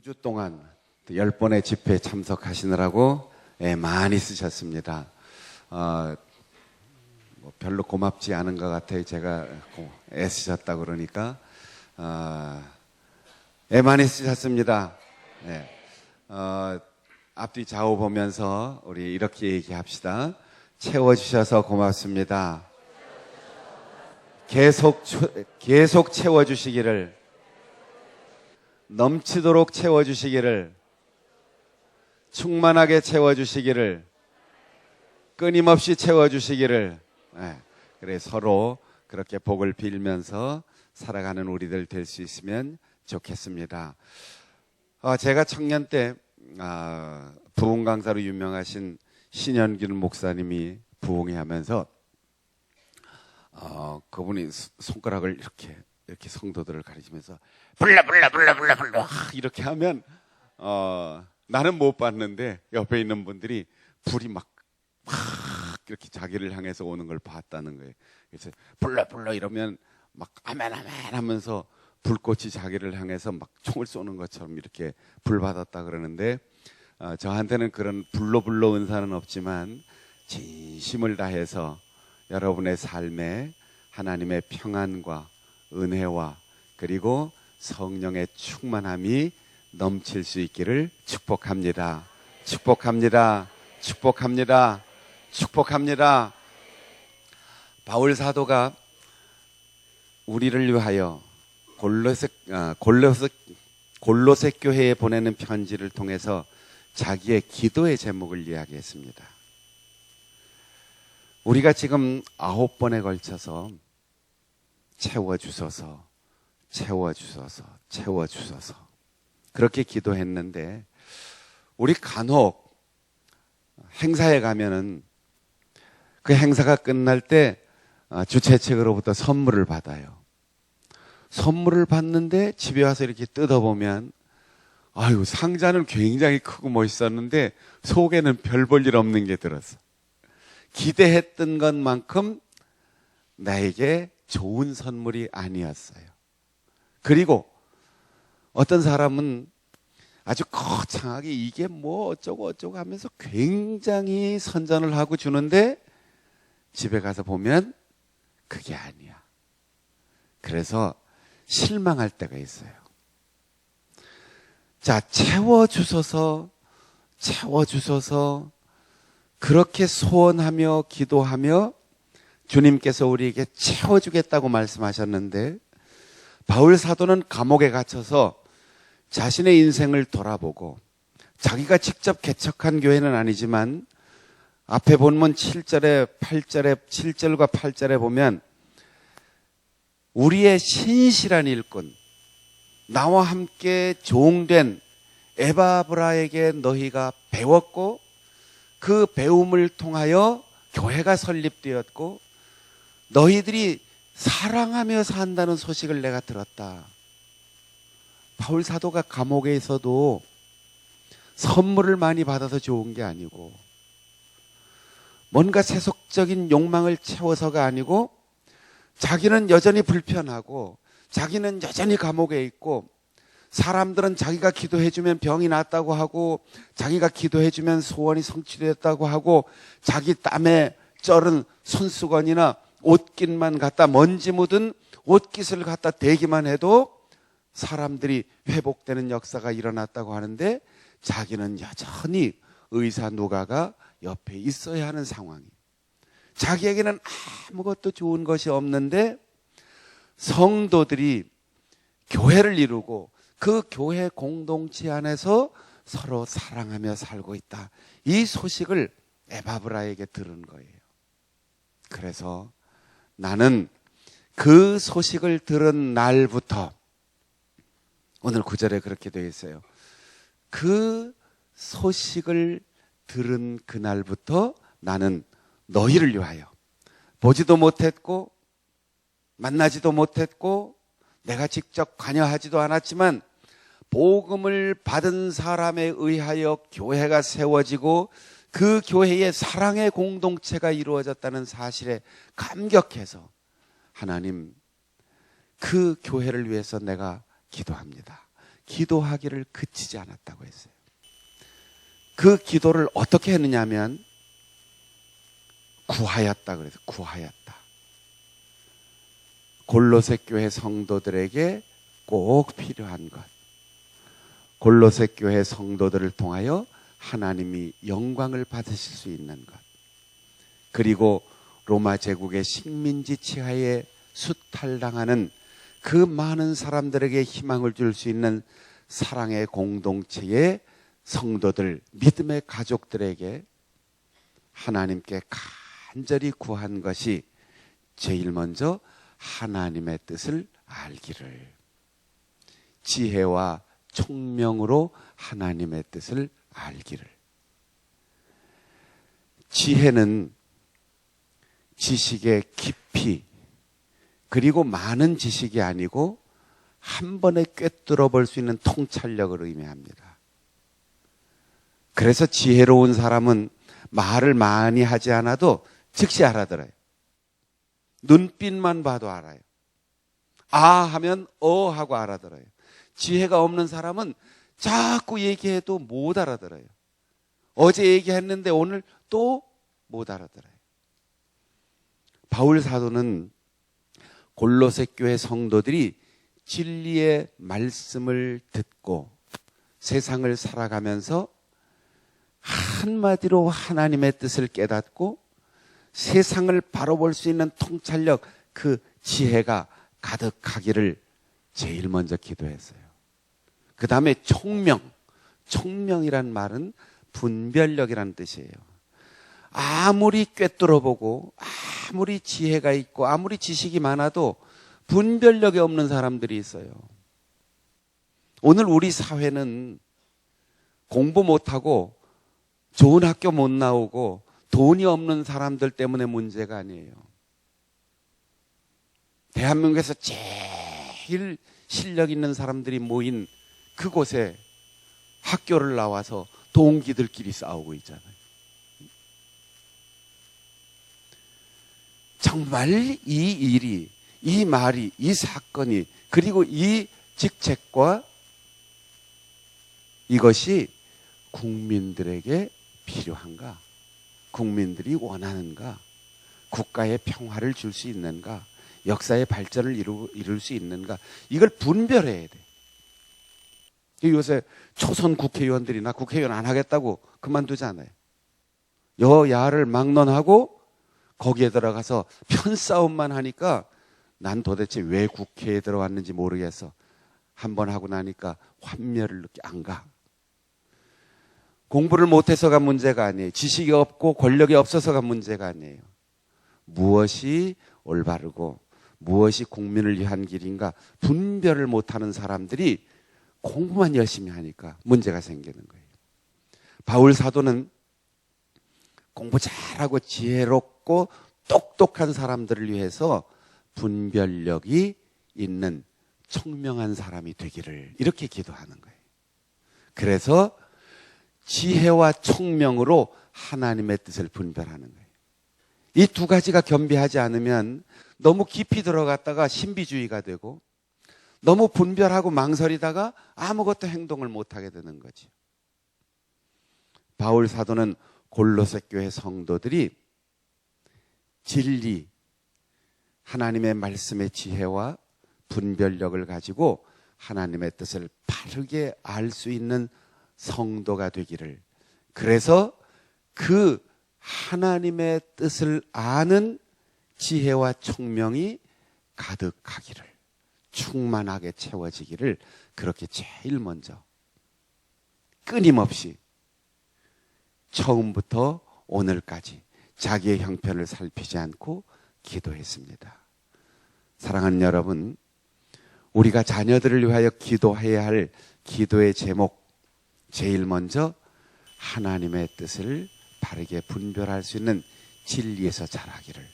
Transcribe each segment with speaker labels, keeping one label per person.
Speaker 1: 2주 동안 10번의 집회에 참석하시느라고 많이 쓰셨습니다. 별로 고맙지 않은 것 같아요. 제가 애쓰셨다 그러니까. 많이 쓰셨습니다. 앞뒤 좌우 보면서 우리 이렇게 얘기합시다. 채워주셔서 고맙습니다. 계속 채워주시기를, 넘치도록 채워주시기를, 충만하게 채워주시기를, 끊임없이 채워주시기를. 그래, 서로 그렇게 복을 빌면서 살아가는 우리들 될 수 있으면 좋겠습니다. 제가 청년 때 부흥 강사로 유명하신 신현균 목사님이 부흥회 하면서 그분이 손가락을 이렇게 성도들을 가리키면서 불러 이렇게 하면 나는 못 봤는데 옆에 있는 분들이 불이 막 이렇게 자기를 향해서 오는 걸 봤다는 거예요. 그래서 불러 이러면 막 아멘 하면서 불꽃이 자기를 향해서 막 총을 쏘는 것처럼 이렇게 불 받았다 그러는데, 저한테는 그런 불로 은사는 없지만 진심을 다해서 여러분의 삶에 하나님의 평안과 은혜와 그리고 성령의 충만함이 넘칠 수 있기를 축복합니다. 축복합니다. 축복합니다. 축복합니다. 바울 사도가 우리를 위하여 골로새 교회에 보내는 편지를 통해서 자기의 기도의 제목을 이야기했습니다. 우리가 지금 9번에 걸쳐서 채워주소서 그렇게 기도했는데, 우리 간혹 행사에 가면은 그 행사가 끝날 때 주최 측으로부터 선물을 받아요. 선물을 받는데 집에 와서 이렇게 뜯어보면 상자는 굉장히 크고 멋있었는데 속에는 별 볼 일 없는 게 들었어. 기대했던 것만큼 나에게 좋은 선물이 아니었어요. 그리고 어떤 사람은 아주 거창하게 이게 뭐 어쩌고 하면서 굉장히 선전을 하고 주는데 집에 가서 보면 그게 아니야. 그래서 실망할 때가 있어요. 자, 채워주소서 그렇게 소원하며 기도하며 주님께서 우리에게 채워주겠다고 말씀하셨는데, 바울 사도는 감옥에 gat혀서 자신의 인생을 돌아보고, 자기가 직접 개척한 교회는 아니지만 앞에 본문 7절과 8절에 보면 우리의 신실한 일꾼, 나와 함께 종된 에바브라에게 너희가 배웠고 그 배움을 통하여 교회가 설립되었고 너희들이 사랑하며 산다는 소식을 내가 들었다. 바울 사도가 감옥에 있어도 선물을 많이 받아서 좋은 게 아니고 뭔가 세속적인 욕망을 채워서가 아니고 자기는 여전히 불편하고 자기는 여전히 감옥에 있고 사람들은 자기가 기도해주면 병이 낫다고 하고 자기가 기도해주면 소원이 성취됐다고 하고 자기 땀에 쩔은 손수건이나 옷깃만 갖다 먼지 묻은 옷깃을 갖다 대기만 해도 사람들이 회복되는 역사가 일어났다고 하는데 자기는 여전히 의사 누가가 옆에 있어야 하는 상황이에요. 자기에게는 아무것도 좋은 것이 없는데 성도들이 교회를 이루고 그 교회 공동체 안에서 서로 사랑하며 살고 있다. 이 소식을 에바브라에게 들은 거예요. 그래서 나는 그 소식을 들은 날부터, 오늘 9절에 그렇게 되어 있어요. 그 소식을 들은 그날부터 나는 너희를 위하여 보지도 못했고 만나지도 못했고 내가 직접 관여하지도 않았지만 복음을 받은 사람에 의하여 교회가 세워지고 그 교회에 사랑의 공동체가 이루어졌다는 사실에 감격해서 하나님, 그 교회를 위해서 내가 기도합니다. 기도하기를 그치지 않았다고 했어요. 그 기도를 어떻게 했느냐면 구하였다 그래서 구하였다. 골로새 교회 성도들에게 꼭 필요한 것, 골로새 교회 성도들을 통하여 하나님이 영광을 받으실 수 있는 것, 그리고 로마 제국의 식민지 치하에 수탈당하는 그 많은 사람들에게 희망을 줄 수 있는 사랑의 공동체의 성도들, 믿음의 가족들에게 하나님께 간절히 구한 것이 제일 먼저 하나님의 뜻을 알기를, 지혜와 총명으로 하나님의 뜻을 알기를. 지혜는 지식의 깊이, 그리고 많은 지식이 아니고 한 번에 꿰뚫어 볼 수 있는 통찰력을 의미합니다. 그래서 지혜로운 사람은 말을 많이 하지 않아도 즉시 알아들어요. 눈빛만 봐도 알아요. 아 하면 하고 알아들어요. 지혜가 없는 사람은 자꾸 얘기해도 못 알아들어요. 어제 얘기했는데 오늘 또 못 알아들어요. 바울 사도는 골로새 교회 성도들이 진리의 말씀을 듣고 세상을 살아가면서 한마디로 하나님의 뜻을 깨닫고 세상을 바로 볼 수 있는 통찰력, 그 지혜가 가득하기를 제일 먼저 기도했어요. 그 다음에 총명이란 말은 분별력이라는 뜻이에요. 아무리 꿰뚫어보고 아무리 지혜가 있고 아무리 지식이 많아도 분별력이 없는 사람들이 있어요. 오늘 우리 사회는 공부 못하고 좋은 학교 못 나오고 돈이 없는 사람들 때문에 문제가 아니에요. 대한민국에서 제일 실력 있는 사람들이 모인 그곳에 학교를 나와서 동기들끼리 싸우고 있잖아요. 정말 이 일이, 이 말이, 이 사건이, 그리고 이 직책과 이것이 국민들에게 필요한가? 국민들이 원하는가? 국가의 평화를 줄 수 있는가? 역사의 발전을 이룰 수 있는가? 이걸 분별해야 돼. 요새 초선 국회의원들이 나 국회의원 안 하겠다고 그만두잖아요. 여야를 막론하고 거기에 들어가서 편싸움만 하니까 난 도대체 왜 국회에 들어왔는지 모르겠어. 한번 하고 나니까 환멸을 느끼 안 가. 공부를 못해서가 문제가 아니에요. 지식이 없고 권력이 없어서가 문제가 아니에요. 무엇이 올바르고 무엇이 국민을 위한 길인가 분별을 못하는 사람들이 공부만 열심히 하니까 문제가 생기는 거예요. 바울 사도는 공부 잘하고 지혜롭고 똑똑한 사람들을 위해서 분별력이 있는 총명한 사람이 되기를 이렇게 기도하는 거예요. 그래서 지혜와 총명으로 하나님의 뜻을 분별하는 거예요. 이 두 가지가 겸비하지 않으면 너무 깊이 들어갔다가 신비주의가 되고 너무 분별하고 망설이다가 아무것도 행동을 못하게 되는 거죠. 바울 사도는 골로새 교회 성도들이 진리, 하나님의 말씀의 지혜와 분별력을 가지고 하나님의 뜻을 바르게 알 수 있는 성도가 되기를, 그래서 그 하나님의 뜻을 아는 지혜와 총명이 가득하기를, 충만하게 채워지기를 그렇게 제일 먼저 끊임없이 처음부터 오늘까지 자기의 형편을 살피지 않고 기도했습니다. 사랑하는 여러분, 우리가 자녀들을 위하여 기도해야 할 기도의 제목, 제일 먼저 하나님의 뜻을 바르게 분별할 수 있는 진리에서 자라기를,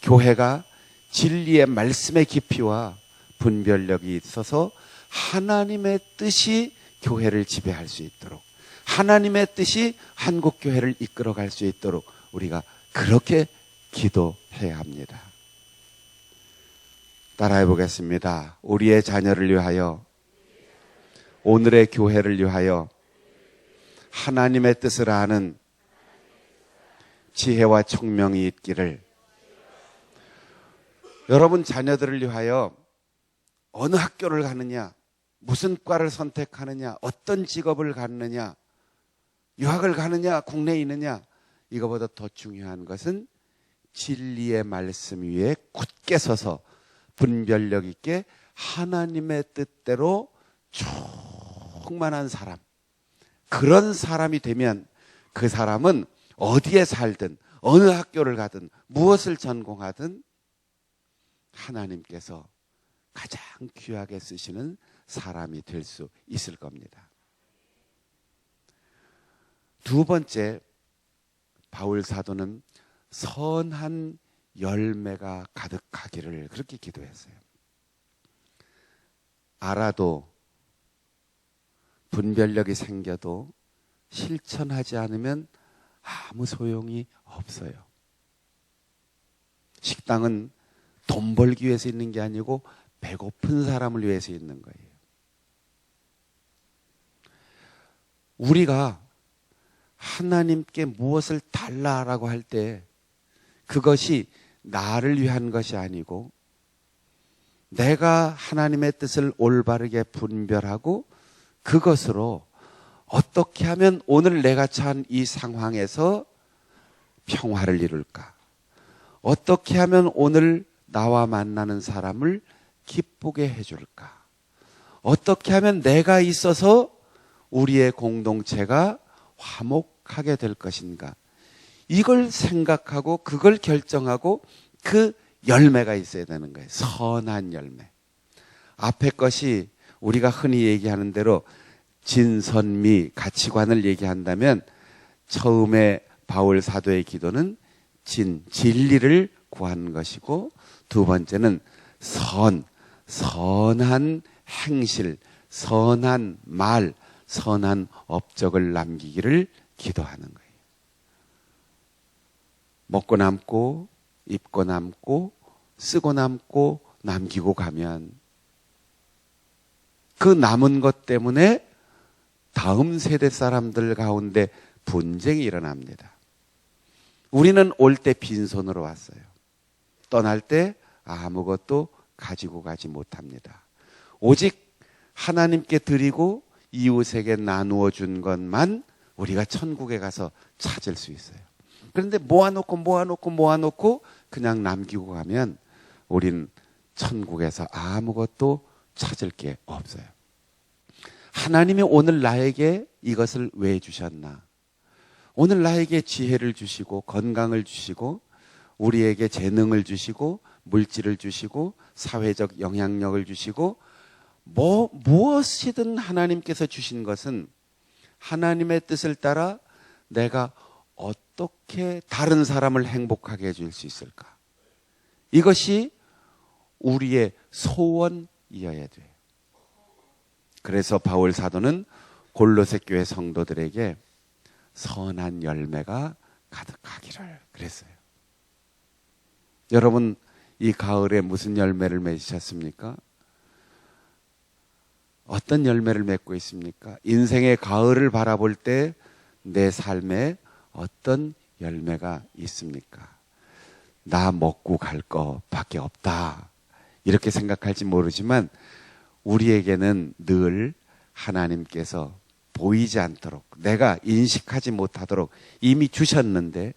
Speaker 1: 교회가 진리의 말씀의 깊이와 분별력이 있어서 하나님의 뜻이 교회를 지배할 수 있도록, 하나님의 뜻이 한국교회를 이끌어갈 수 있도록 우리가 그렇게 기도해야 합니다. 따라해 보겠습니다. 우리의 자녀를 위하여 오늘의 교회를 위하여 하나님의 뜻을 아는 지혜와 총명이 있기를. 여러분 자녀들을 위하여 어느 학교를 가느냐, 무슨 과를 선택하느냐, 어떤 직업을 갖느냐, 유학을 가느냐, 국내에 있느냐, 이거보다 더 중요한 것은 진리의 말씀 위에 굳게 서서 분별력 있게 하나님의 뜻대로 충만한 사람, 그런 사람이 되면 그 사람은 어디에 살든 어느 학교를 가든 무엇을 전공하든 하나님께서 가장 귀하게 쓰시는 사람이 될 수 있을 겁니다. 두 번째, 바울 사도는 선한 열매가 가득하기를 그렇게 기도했어요. 알아도 분별력이 생겨도 실천하지 않으면 아무 소용이 없어요. 식당은 돈 벌기 위해서 있는 게 아니고 배고픈 사람을 위해서 있는 거예요. 우리가 하나님께 무엇을 달라라고 할 때 그것이 나를 위한 것이 아니고 내가 하나님의 뜻을 올바르게 분별하고 그것으로 어떻게 하면 오늘 내가 처한 이 상황에서 평화를 이룰까? 어떻게 하면 오늘 나와 만나는 사람을 기쁘게 해줄까? 어떻게 하면 내가 있어서 우리의 공동체가 화목하게 될 것인가? 이걸 생각하고 그걸 결정하고 그 열매가 있어야 되는 거예요. 선한 열매. 앞에 것이 우리가 흔히 얘기하는 대로 진선미 가치관을 얘기한다면 처음에 바울 사도의 기도는 진리를 구하는 것이고 두 번째는 선한 행실, 선한 말, 선한 업적을 남기기를 기도하는 거예요. 먹고 남고 입고 남고 쓰고 남고 남기고 가면 그 남은 것 때문에 다음 세대 사람들 가운데 분쟁이 일어납니다. 우리는 올 때 빈손으로 왔어요. 떠날 때 아무것도 가지고 가지 못합니다. 오직 하나님께 드리고 이웃에게 나누어 준 것만 우리가 천국에 가서 찾을 수 있어요. 그런데 모아놓고 그냥 남기고 가면 우린 천국에서 아무것도 찾을 게 없어요. 하나님이 오늘 나에게 이것을 왜 주셨나? 오늘 나에게 지혜를 주시고 건강을 주시고 우리에게 재능을 주시고 물질을 주시고 사회적 영향력을 주시고 무엇이든 하나님께서 주신 것은 하나님의 뜻을 따라 내가 어떻게 다른 사람을 행복하게 해줄 수 있을까? 이것이 우리의 소원이어야 돼요. 그래서 바울 사도는 골로새 교회 성도들에게 선한 열매가 가득하기를 그랬어요. 여러분, 이 가을에 무슨 열매를 맺으셨습니까? 어떤 열매를 맺고 있습니까? 인생의 가을을 바라볼 때 내 삶에 어떤 열매가 있습니까? 나 먹고 갈 거밖에 없다. 이렇게 생각할지 모르지만 우리에게는 늘 하나님께서 보이지 않도록 내가 인식하지 못하도록 이미 주셨는데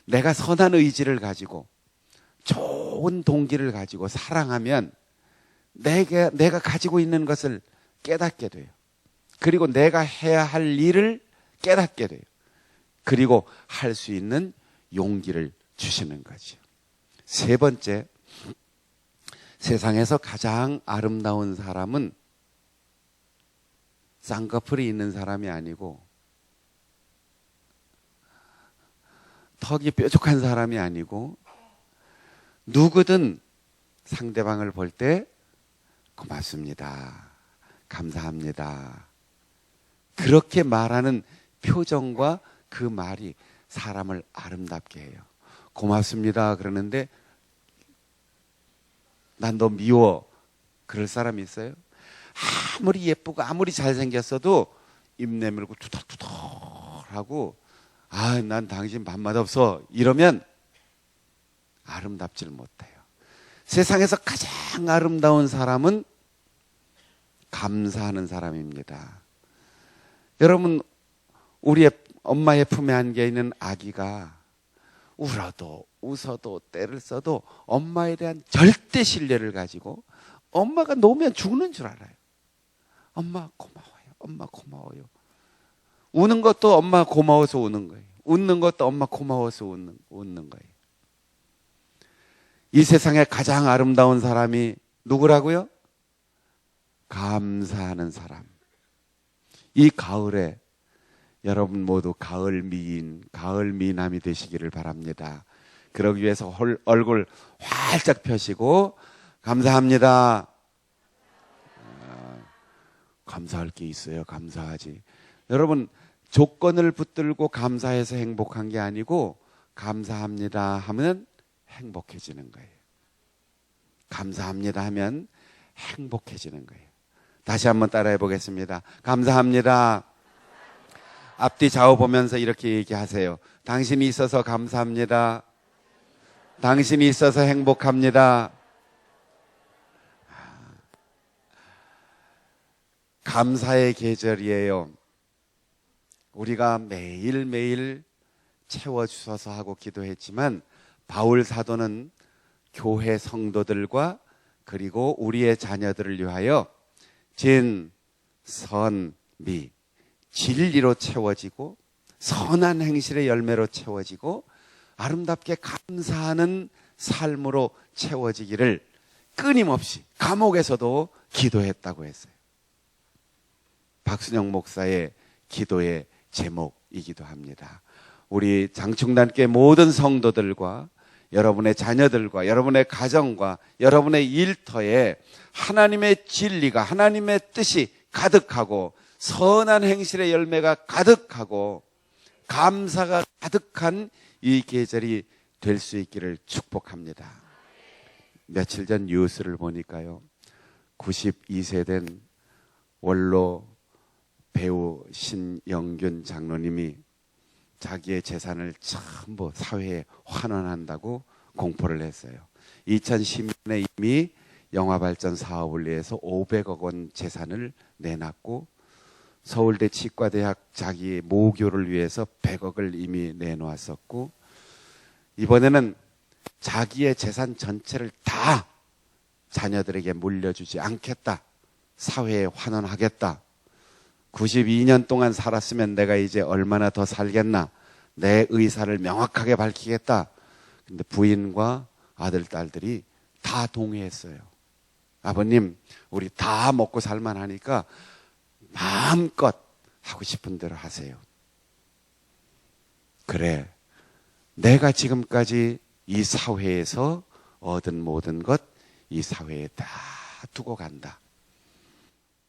Speaker 1: 내가 선한 의지를 가지고 좋은 동기를 가지고 사랑하면 내가 가지고 있는 것을 깨닫게 돼요. 그리고 내가 해야 할 일을 깨닫게 돼요. 그리고 할 수 있는 용기를 주시는 거죠. 세 번째, 세상에서 가장 아름다운 사람은 쌍꺼풀이 있는 사람이 아니고 턱이 뾰족한 사람이 아니고 누구든 상대방을 볼 때 고맙습니다. 감사합니다. 그렇게 말하는 표정과 그 말이 사람을 아름답게 해요. 고맙습니다 그러는데 난 너 미워 그럴 사람이 있어요? 아무리 예쁘고 아무리 잘생겼어도 입 내밀고 투덜투덜하고 난 당신 밥맛 없어 이러면 아름답지를 못해요. 세상에서 가장 아름다운 사람은 감사하는 사람입니다. 여러분, 우리의 엄마의 품에 안겨 있는 아기가 울어도 웃어도 때를 써도 엄마에 대한 절대 신뢰를 가지고 엄마가 놓으면 죽는 줄 알아요. 엄마 고마워요. 엄마 고마워요. 우는 것도 엄마 고마워서 우는 거예요. 웃는 것도 엄마 고마워서 웃는 거예요. 이 세상에 가장 아름다운 사람이 누구라고요? 감사하는 사람. 이 가을에 여러분 모두 가을 미인, 가을 미남이 되시기를 바랍니다. 그러기 위해서 얼굴 활짝 펴시고 감사합니다. 감사할 게 있어요. 감사하지. 여러분, 조건을 붙들고 감사해서 행복한 게 아니고 감사합니다 하면 행복해지는 거예요. 감사합니다 하면 행복해지는 거예요. 다시 한번 따라해 보겠습니다. 감사합니다. 앞뒤 좌우 보면서 이렇게 얘기하세요. 당신이 있어서 감사합니다. 당신이 있어서 행복합니다. 감사의 계절이에요. 우리가 매일매일 채워주셔서 하고 기도했지만 바울 사도는 교회 성도들과 그리고 우리의 자녀들을 위하여 진, 선, 미, 진리로 채워지고 선한 행실의 열매로 채워지고 아름답게 감사하는 삶으로 채워지기를 끊임없이 감옥에서도 기도했다고 했어요. 박순영 목사의 기도의 제목이기도 합니다. 우리 장충단교회 모든 성도들과 여러분의 자녀들과 여러분의 가정과 여러분의 일터에 하나님의 진리가 하나님의 뜻이 가득하고 선한 행실의 열매가 가득하고 감사가 가득한 이 계절이 될 수 있기를 축복합니다. 며칠 전 뉴스를 보니까요, 92세 된 원로 배우 신영균 장로님이 자기의 재산을 전부 사회에 환원한다고 공포를 했어요. 2010년에 이미 영화발전 사업을 위해서 500억 원 재산을 내놨고 서울대 치과대학 자기 모교를 위해서 100억을 이미 내놓았었고 이번에는 자기의 재산 전체를 다 자녀들에게 물려주지 않겠다. 사회에 환원하겠다. 92년 동안 살았으면 내가 이제 얼마나 더 살겠나. 내 의사를 명확하게 밝히겠다. 근데 부인과 아들, 딸들이 다 동의했어요. 아버님, 우리 다 먹고 살만하니까 마음껏 하고 싶은 대로 하세요. 그래, 내가 지금까지 이 사회에서 얻은 모든 것 이 사회에 다 두고 간다.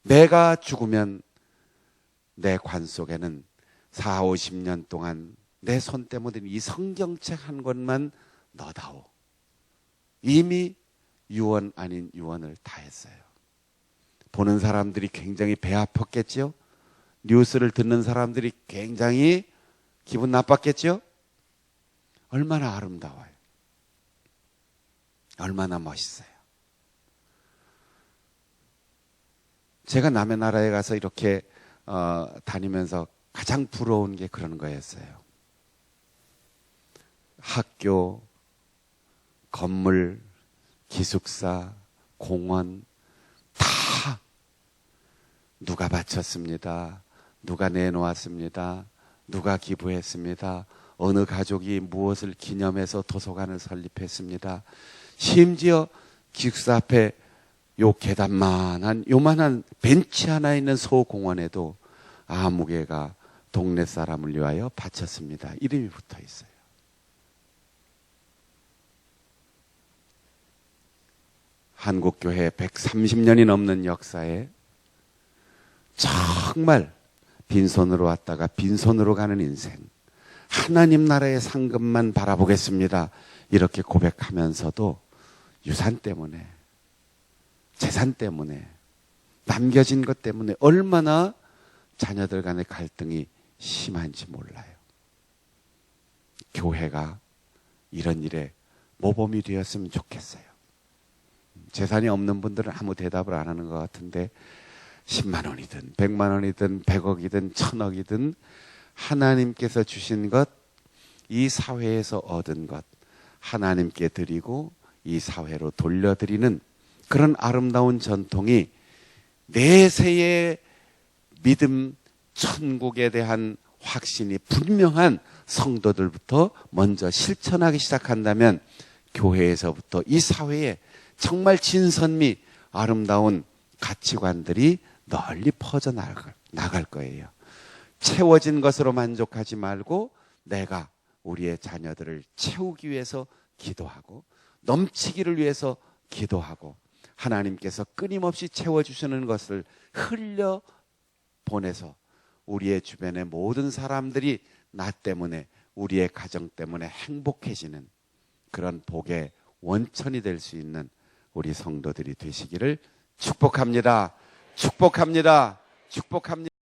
Speaker 1: 내가 죽으면 내 관 속에는 40, 50년 동안 내 손 때문에 이 성경책 한 권만 넣어다오. 이미 유언 아닌 유언을 다 했어요. 보는 사람들이 굉장히 배 아팠겠죠? 뉴스를 듣는 사람들이 굉장히 기분 나빴겠죠? 얼마나 아름다워요. 얼마나 멋있어요. 제가 남의 나라에 가서 이렇게 다니면서 가장 부러운 게 그런 거였어요. 학교, 건물, 기숙사, 공원 다 누가 바쳤습니다. 누가 내놓았습니다. 누가 기부했습니다. 어느 가족이 무엇을 기념해서 도서관을 설립했습니다. 심지어 기숙사 앞에 요 계단만한 요만한 벤치 하나 있는 소공원에도 아무개가 동네 사람을 위하여 바쳤습니다. 이름이 붙어 있어요. 한국교회 130년이 넘는 역사에 정말 빈손으로 왔다가 빈손으로 가는 인생, 하나님 나라의 상급만 바라보겠습니다. 이렇게 고백하면서도 유산 때문에, 재산 때문에 남겨진 것 때문에 얼마나 자녀들 간의 갈등이 심한지 몰라요. 교회가 이런 일에 모범이 되었으면 좋겠어요. 재산이 없는 분들은 아무 대답을 안 하는 것 같은데 10만 원이든 100만 원이든 100억이든 1000억이든 하나님께서 주신 것, 이 사회에서 얻은 것 하나님께 드리고 이 사회로 돌려드리는 그런 아름다운 전통이 내세의 믿음, 천국에 대한 확신이 분명한 성도들부터 먼저 실천하기 시작한다면 교회에서부터 이 사회에 정말 진선미 아름다운 가치관들이 널리 퍼져나갈 거예요. 채워진 것으로 만족하지 말고 내가 우리의 자녀들을 채우기 위해서 기도하고 넘치기를 위해서 기도하고 하나님께서 끊임없이 채워주시는 것을 흘려 보내서 우리의 주변의 모든 사람들이 나 때문에 우리의 가정 때문에 행복해지는 그런 복의 원천이 될 수 있는 우리 성도들이 되시기를 축복합니다. 축복합니다. 축복합니다.